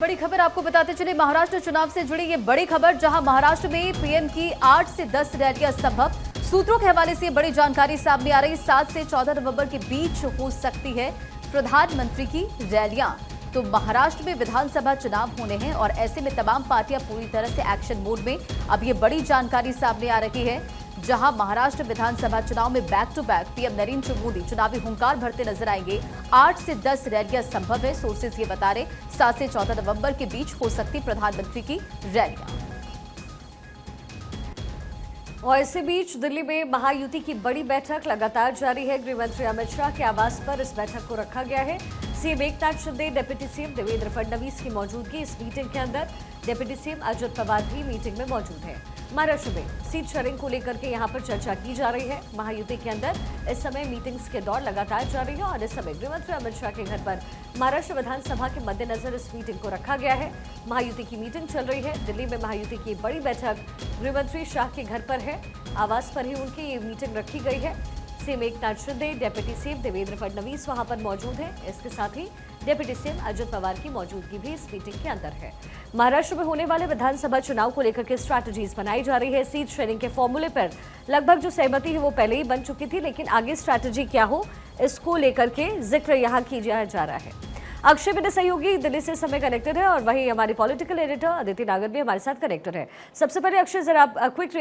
बड़ी खबर आपको बताते चले, महाराष्ट्र चुनाव से जुड़ी ये बड़ी खबर, जहां महाराष्ट्र में पीएम की 8 से 10 रैलियां संभव। सूत्रों के हवाले से बड़ी जानकारी सामने आ रही। 7 से 14 नवंबर के बीच हो सकती है प्रधानमंत्री की रैलियां। तो महाराष्ट्र में विधानसभा चुनाव होने हैं और ऐसे में तमाम पार्टियां पूरी तरह से एक्शन मोड में। अब ये बड़ी जानकारी सामने आ रही है, जहां महाराष्ट्र विधानसभा चुनाव में back to back PM Narendra Modi चुनावी हुंकार भरते नजर आएंगे। 8 से 10 रैलियां संभव है, सोर्सेज ये बता रहे। 7 से 14 नवंबर के बीच हो सकती प्रधानमंत्री की रैलियां। और इसी बीच दिल्ली में महायुति की बड़ी बैठक लगातार जारी है। गृह मंत्री अमित शाह के आवास पर इस बैठक को रखा गया है। CM Eknath Shinde, deputy CM Devendra Fadnavis की मौजूदगी इस मीटिंग के अंदर। डिप्टी सीएम अजित पवार भी मीटिंग में मौजूद है। महाराष्ट्र में सीट शेयरिंग को लेकर के यहां पर चर्चा की जा रही है। महायुति के अंदर इस समय मीटिंग्स के दौर लगातार जारी है और इस समय गृह मंत्री अमित शाह के घर पर महाराष्ट्र विधानसभा के मद्देनजर इस मीटिंग को रखा गया है। महायुति की मीटिंग चल रही है। दिल्ली में महायुति की बड़ी बैठक गृह मंत्री शाह के घर पर है। आवास पर ही उनकी ये मीटिंग रखी गई है। CM Eknath Shinde, deputy CM Devendra Fadnavis वहां पर मौजूद हैं। इसके साथ ही डिप्टी सीएम अजित पवार की मौजूदगी भी इस मीटिंग के अंदर है। महाराष्ट्र में होने वाले विधानसभा चुनाव को लेकर के स्ट्रैटेजीज बनाई जा रही है। सीट शेयरिंग के फॉर्मूले पर लगभग जो सहमति है वो पहले ही बन चुकी थी, लेकिन आगे स्ट्रैटेजी क्या हो इसको लेकर के जिक्र यहाँ किया जा रहा है। अक्षय मेरे सहयोगी दिल्ली से समय कनेक्टेड है और वही हमारे पॉलिटिकल एडिटर अदिति नागर भी हमारे साथ कनेक्टेड है। सबसे पहले अक्षय, जरा आप क्विक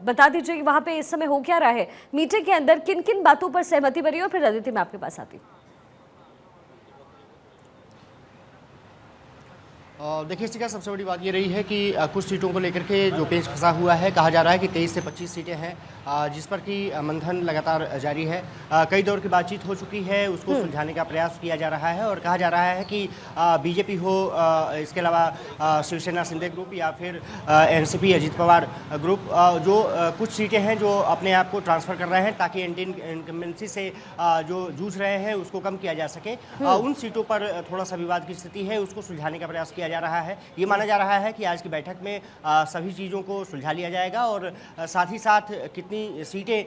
बता दीजिए कि वहां पे इस समय हो क्या रहा है, मीटिंग के अंदर किन किन बातों पर सहमति बनी, और फिर अदिति मैं आपके पास आती हूँ। देखिए इसका सबसे बड़ी बात ये रही है कि कुछ सीटों को लेकर के जो पेच फंसा हुआ है। कहा जा रहा है कि 23 से 25 सीटें हैं जिस पर कि मंथन लगातार जारी है। कई दौर की बातचीत हो चुकी है, उसको सुलझाने का प्रयास किया जा रहा है और कहा जा रहा है कि बीजेपी हो, इसके अलावा शिवसेना शिंदे ग्रुप या फिर एनसीपी अजित पवार ग्रुप, जो कुछ सीटें हैं जो अपने आप को ट्रांसफ़र कर रहे हैं ताकि एंटी इनकम्बेंसी से जो जूझ रहे हैं उसको कम किया जा सके। उन सीटों पर थोड़ा सा विवाद की स्थिति है, उसको सुलझाने का प्रयास किया जा रहा है। ये माना जा रहा है कि आज की बैठक में सभी चीज़ों को सुलझा लिया जाएगा और साथ ही साथ कितनी सीटें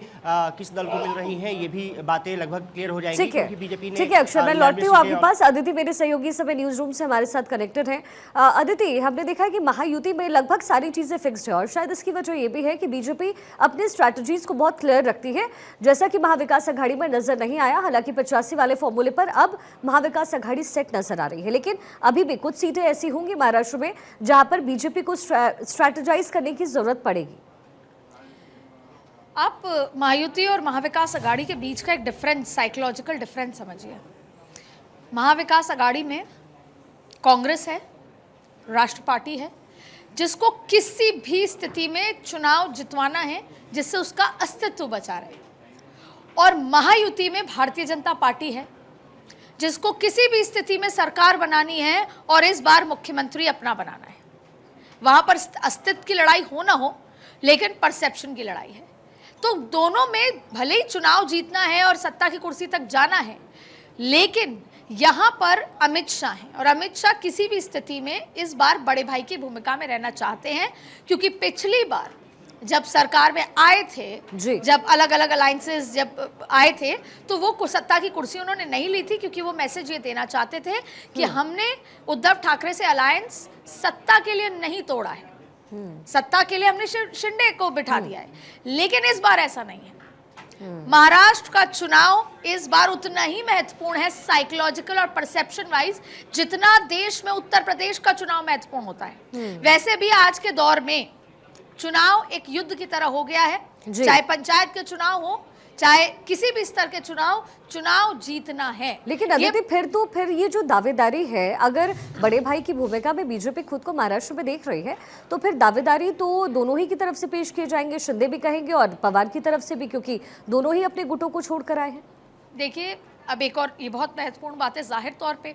किस दल को मिल रही हैं ये भी बातें लगभग क्लियर हो जाएंगी, क्योंकि बीजेपी ने। ठीक है अक्षय, मैं लौटती हूँ आपके पास। अदिति मेरे सहयोगी समय न्यूज रूम से हमारे साथ कनेक्टेड हैं। अदिति, हमने देखा है कि महायुति में लगभग सारी चीजें फिक्स्ड है और शायद इसकी वजह ये भी है कि बीजेपी अपनी स्ट्रैटेजीज को बहुत क्लियर रखती है, जैसा कि महाविकास अघाड़ी में नजर नहीं आया। हालांकि 85 वाले फॉर्मूले पर अब महाविकास अघाड़ी सेट नजर आ रही है, लेकिन अभी भी कुछ सीटें ऐसी होंगी महाराष्ट्र में जहां पर बीजेपी को स्ट्रैटेजाइज करने की जरूरत पड़ेगी। आप महायुति और महाविकास अघाड़ी के बीच का एक डिफरेंस, साइकोलॉजिकल डिफरेंस समझिए। महाविकास अघाड़ी में कांग्रेस है, राष्ट्र पार्टी है, जिसको किसी भी स्थिति में चुनाव जितवाना है जिससे उसका अस्तित्व बचा रहे। और महायुति में भारतीय जनता पार्टी है, जिसको किसी भी स्थिति में सरकार बनानी है और इस बार मुख्यमंत्री अपना बनाना है। वहां पर अस्तित्व की लड़ाई हो ना हो, लेकिन परसेप्शन की लड़ाई है। तो दोनों में भले ही चुनाव जीतना है और सत्ता की कुर्सी तक जाना है, लेकिन यहाँ पर अमित शाह हैं और अमित शाह किसी भी स्थिति में इस बार बड़े भाई की भूमिका में रहना चाहते हैं, क्योंकि पिछली बार जब सरकार में आए थे, जब अलग अलग अलायंसेस जब आए थे, तो वो सत्ता की कुर्सी उन्होंने नहीं ली थी, क्योंकि वो मैसेज ये देना चाहते थे कि हमने उद्धव ठाकरे से अलायंस सत्ता के लिए नहीं तोड़ा है, सत्ता के लिए हमने शिंदे को बिठा दिया है। लेकिन इस बार ऐसा नहीं है। महाराष्ट्र का चुनाव इस बार उतना ही महत्वपूर्ण है साइकोलॉजिकल और परसेप्शन वाइज, जितना देश में उत्तर प्रदेश का चुनाव महत्वपूर्ण होता है। वैसे भी आज के दौर में चुनाव एक युद्ध की तरह हो गया है, चाहे पंचायत के चुनाव हो, चाहे किसी भी स्तर के चुनाव जीतना है। लेकिन अदिति, फिर ये जो दावेदारी है, अगर बड़े भाई की भूमिका में बीजेपी खुद को महाराष्ट्र में देख रही है, तो फिर दावेदारी तो दोनों ही की तरफ से पेश किए जाएंगे, शिंदे भी कहेंगे और पवार की तरफ से भी, क्योंकि दोनों ही अपने गुटों को छोड़कर आए हैं। देखिए, अब एक और ये बहुत महत्वपूर्ण बात है, जाहिर तौर पे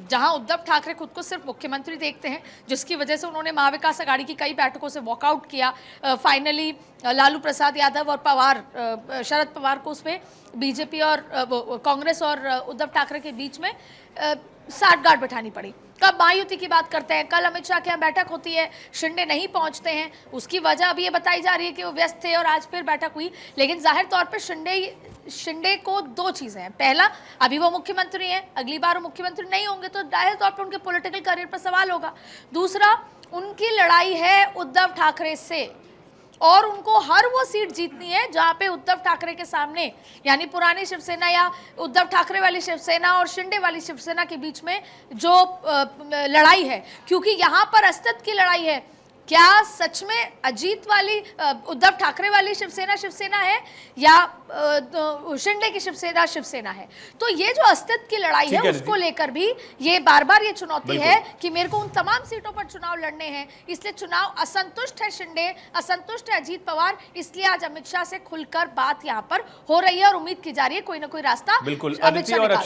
जहां उद्धव ठाकरे खुद को सिर्फ मुख्यमंत्री देखते हैं, जिसकी वजह से उन्होंने महाविकास अघाड़ी की कई बैठकों से वॉकआउट किया, फाइनली लालू प्रसाद यादव और पवार, शरद पवार को उसमें बीजेपी और कांग्रेस और उद्धव ठाकरे के बीच में साठगांठ बिठानी पड़ी। कब महायुति की बात करते हैं, कल अमित शाह के यहाँ बैठक होती है, शिंदे नहीं पहुंचते हैं, उसकी वजह अभी ये बताई जा रही है कि वो व्यस्त थे और आज फिर बैठक हुई। लेकिन जाहिर तौर पर शिंदे शिंदे को दो चीजें हैं। पहला, अभी वो मुख्यमंत्री हैं, अगली बार वो मुख्यमंत्री नहीं होंगे तो जाहिर तौर पर उनके पॉलिटिकल करियर पर सवाल होगा। दूसरा, उनकी लड़ाई है उद्धव ठाकरे से और उनको हर वो सीट जीतनी है जहां पे उद्धव ठाकरे के सामने, यानी पुरानी शिवसेना या उद्धव ठाकरे वाली शिवसेना और शिंदे वाली शिवसेना के बीच में जो लड़ाई है, क्योंकि यहां पर अस्तित्व की लड़ाई है। क्या सच में अजीत वाली उद्धव ठाकरे वाली शिवसेना है या शिंदे की शिवसेना है? तो ये जो अस्तित्व की लड़ाई है उसको लेकर भी ये बार बार ये चुनौती है कि मेरे को उन तमाम सीटों पर चुनाव लड़ने हैं, इसलिए चुनाव असंतुष्ट है शिंदे, असंतुष्ट है अजीत पवार, इसलिए आज अमित शाह से खुलकर बात यहाँ पर हो रही है और उम्मीद की जा रही है कोई ना कोई रास्ता बिल्कुल अमित शाह निकाल